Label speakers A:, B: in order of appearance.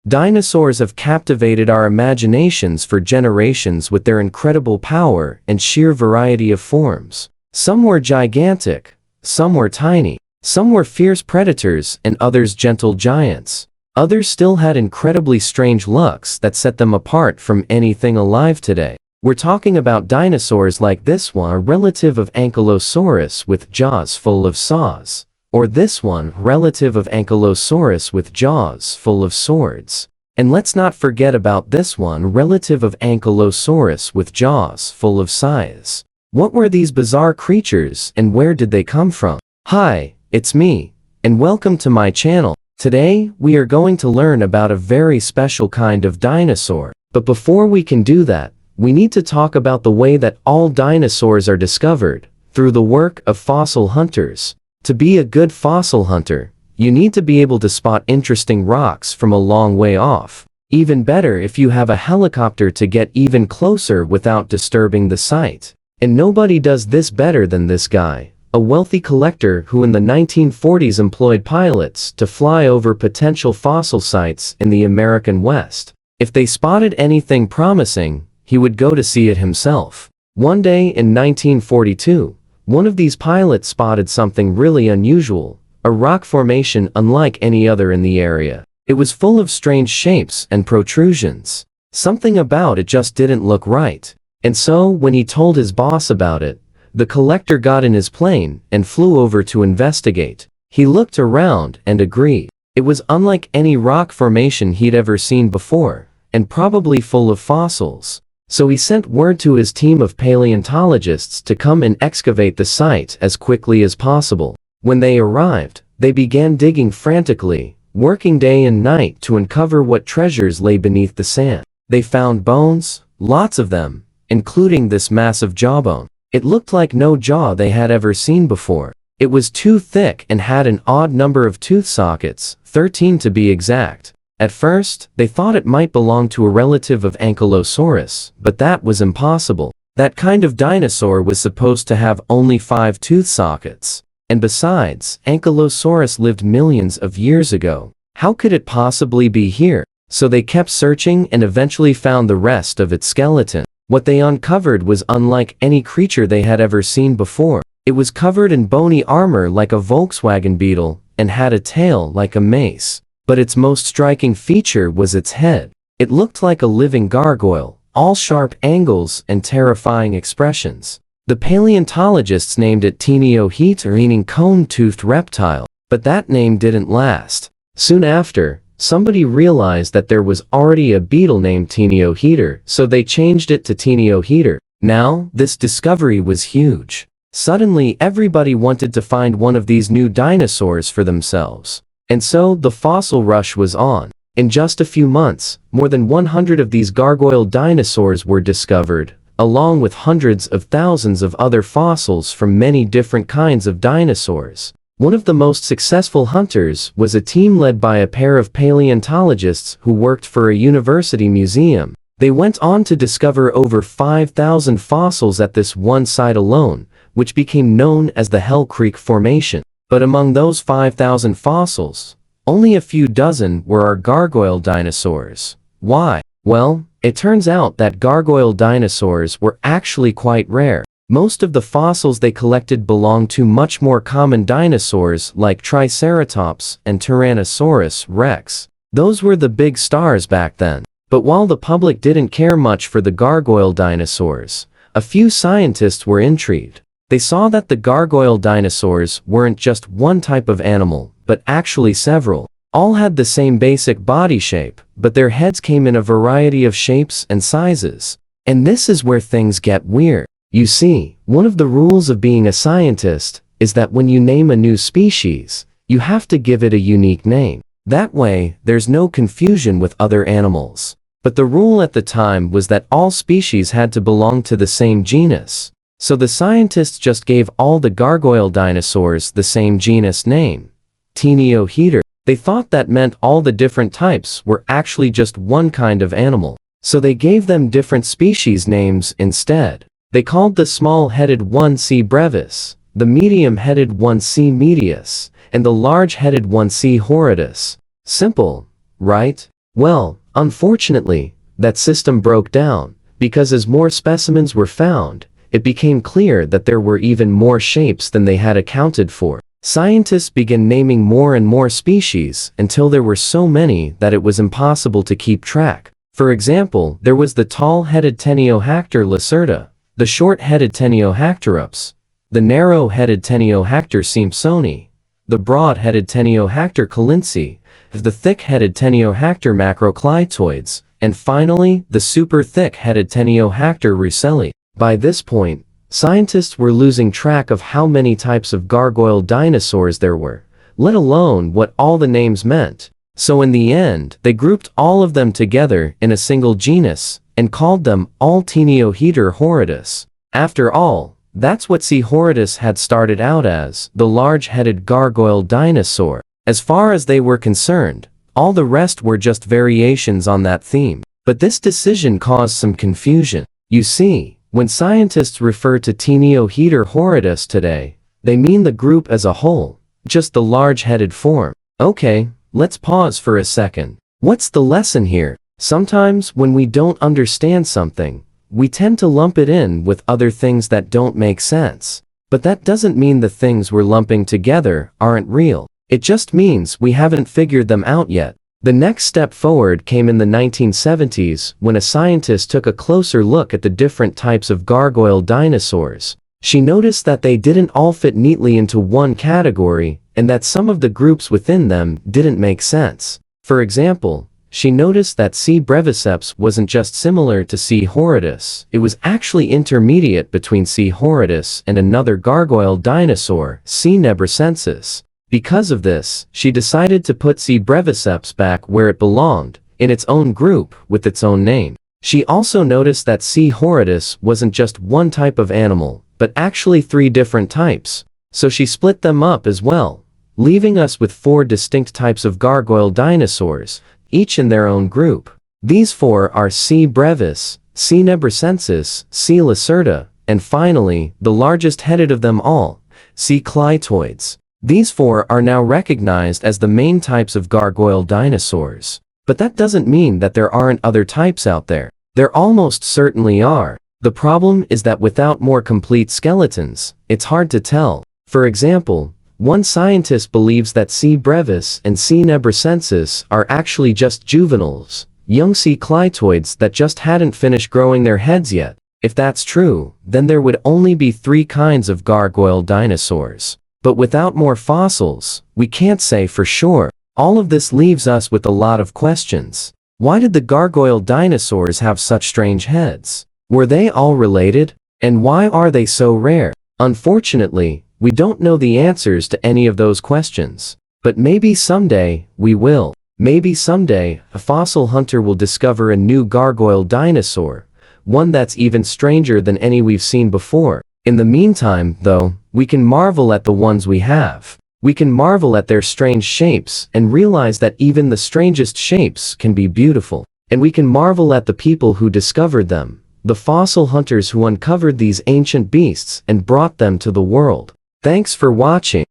A: Dinosaurs have captivated our imaginations for generations with their incredible power and sheer variety of forms. Some were gigantic, some were tiny, some were fierce predators, and others gentle giants. Others still had incredibly strange looks that set them apart from anything alive today. We're talking about dinosaurs like this one, a relative of Ankylosaurus with jaws full of saws. Or this one, relative of Ankylosaurus with jaws full of swords. And let's not forget about this one, relative of Ankylosaurus with jaws full of scythes. What were these bizarre creatures and where did they come from? Hi, it's me, and welcome to my channel. Today, we are going to learn about a very special kind of dinosaur. But before we can do that, we need to talk about the way that all dinosaurs are discovered, through the work of fossil hunters. To be a good fossil hunter, you need to be able to spot interesting rocks from a long way off. Even better if you have a helicopter to get even closer without disturbing the sight. And nobody does this better than this guy, a wealthy collector who in the 1940s employed pilots to fly over potential fossil sites in the American West. If they spotted anything promising, he would go to see it himself. One day in 1942, one of these pilots spotted something really unusual, a rock formation unlike any other in the area. It was full of strange shapes and protrusions. Something about it just didn't look right. And so, when he told his boss about it, the collector got in his plane and flew over to investigate. He looked around and agreed. It was unlike any rock formation he'd ever seen before, and probably full of fossils. So he sent word to his team of paleontologists to come and excavate the site as quickly as possible. When they arrived, they began digging frantically, working day and night to uncover what treasures lay beneath the sand. They found bones, lots of them, including this massive jawbone. It looked like no jaw they had ever seen before. It was too thick and had an odd number of tooth sockets, 13 to be exact. At first, they thought it might belong to a relative of Ankylosaurus, but that was impossible. That kind of dinosaur was supposed to have only 5 tooth sockets. And besides, Ankylosaurus lived millions of years ago. How could it possibly be here? So they kept searching and eventually found the rest of its skeleton. What they uncovered was unlike any creature they had ever seen before. It was covered in bony armor like a Volkswagen Beetle, and had a tail like a mace. But its most striking feature was its head. It looked like a living gargoyle, all sharp angles and terrifying expressions. The paleontologists named it Cteniohaeter, meaning cone-toothed reptile, but that name didn't last. Soon after, somebody realized that there was already a beetle named Cteniohaeter, so they changed it to Cteniohaeter. Now, this discovery was huge. Suddenly, everybody wanted to find one of these new dinosaurs for themselves. And so, the fossil rush was on. In just a few months, more than 100 of these gargoyle dinosaurs were discovered, along with hundreds of thousands of other fossils from many different kinds of dinosaurs. One of the most successful hunters was a team led by a pair of paleontologists who worked for a university museum. They went on to discover over 5,000 fossils at this one site alone, which became known as the Hell Creek Formation. But among those 5,000 fossils, only a few dozen were our gargoyle dinosaurs. Why? Well, it turns out that gargoyle dinosaurs were actually quite rare. Most of the fossils they collected belonged to much more common dinosaurs like Triceratops and Tyrannosaurus rex. Those were the big stars back then. But while the public didn't care much for the gargoyle dinosaurs, a few scientists were intrigued. They saw that the gargoyle dinosaurs weren't just one type of animal, but actually several. All had the same basic body shape, but their heads came in a variety of shapes and sizes. And this is where things get weird. You see, one of the rules of being a scientist is that when you name a new species, you have to give it a unique name. That way, there's no confusion with other animals. But the rule at the time was that all species had to belong to the same genus. So the scientists just gave all the gargoyle dinosaurs the same genus name, Cteniohaeter. They thought that meant all the different types were actually just one kind of animal. So they gave them different species names instead. They called the small-headed one C. brevis, the medium-headed one C. medius, and the large-headed one C. horridus. Simple, right? Well, unfortunately, that system broke down, because as more specimens were found, it became clear that there were even more shapes than they had accounted for. Scientists began naming more and more species until there were so many that it was impossible to keep track. For example, there was the tall-headed Cteniohaeter lacerta, the short-headed Cteniohaeterops, the narrow-headed Cteniohaeter simpsoni, the broad-headed Cteniohaeter colinsi, the thick-headed Cteniohaeter macroclytoides, and finally, the super-thick-headed Cteniohaeter russelli. By this point, scientists were losing track of how many types of gargoyle dinosaurs there were, let alone what all the names meant. So in the end, they grouped all of them together in a single genus and called them all Cteniohaeter horridus. After all, that's what C. horridus had started out as, the large-headed gargoyle dinosaur. As far as they were concerned, all the rest were just variations on that theme. But this decision caused some confusion. You see, when scientists refer to Cteniohaeter horridus today, they mean the group as a whole, just the large-headed form. Okay, let's pause for a second. What's the lesson here? Sometimes when we don't understand something, we tend to lump it in with other things that don't make sense. But that doesn't mean the things we're lumping together aren't real. It just means we haven't figured them out yet. The next step forward came in the 1970s when a scientist took a closer look at the different types of gargoyle dinosaurs. She noticed that they didn't all fit neatly into one category and that some of the groups within them didn't make sense. For example, she noticed that C. breviceps wasn't just similar to C. horridus, it was actually intermediate between C. horridus and another gargoyle dinosaur, C. nebrisensis. Because of this, she decided to put C. breviceps back where it belonged, in its own group, with its own name. She also noticed that C. horridus wasn't just one type of animal, but actually 3 different types. So she split them up as well, leaving us with 4 distinct types of gargoyle dinosaurs, each in their own group. These 4 are C. brevis, C. nebrisensis, C. lacerta, and finally, the largest headed of them all, C. clytoides. These 4 are now recognized as the main types of gargoyle dinosaurs. But that doesn't mean that there aren't other types out there. There almost certainly are. The problem is that without more complete skeletons, it's hard to tell. For example, one scientist believes that C. brevis and C. nebrisensis are actually just juveniles, young C. clytoides that just hadn't finished growing their heads yet. If that's true, then there would only be 3 kinds of gargoyle dinosaurs. But without more fossils, we can't say for sure. All of this leaves us with a lot of questions. Why did the gargoyle dinosaurs have such strange heads? Were they all related? And why are they so rare? Unfortunately, we don't know the answers to any of those questions. But maybe someday, we will. Maybe someday, a fossil hunter will discover a new gargoyle dinosaur, one that's even stranger than any we've seen before. In the meantime, though, we can marvel at the ones we have. We can marvel at their strange shapes and realize that even the strangest shapes can be beautiful. And we can marvel at the people who discovered them, the fossil hunters who uncovered these ancient beasts and brought them to the world. Thanks for watching.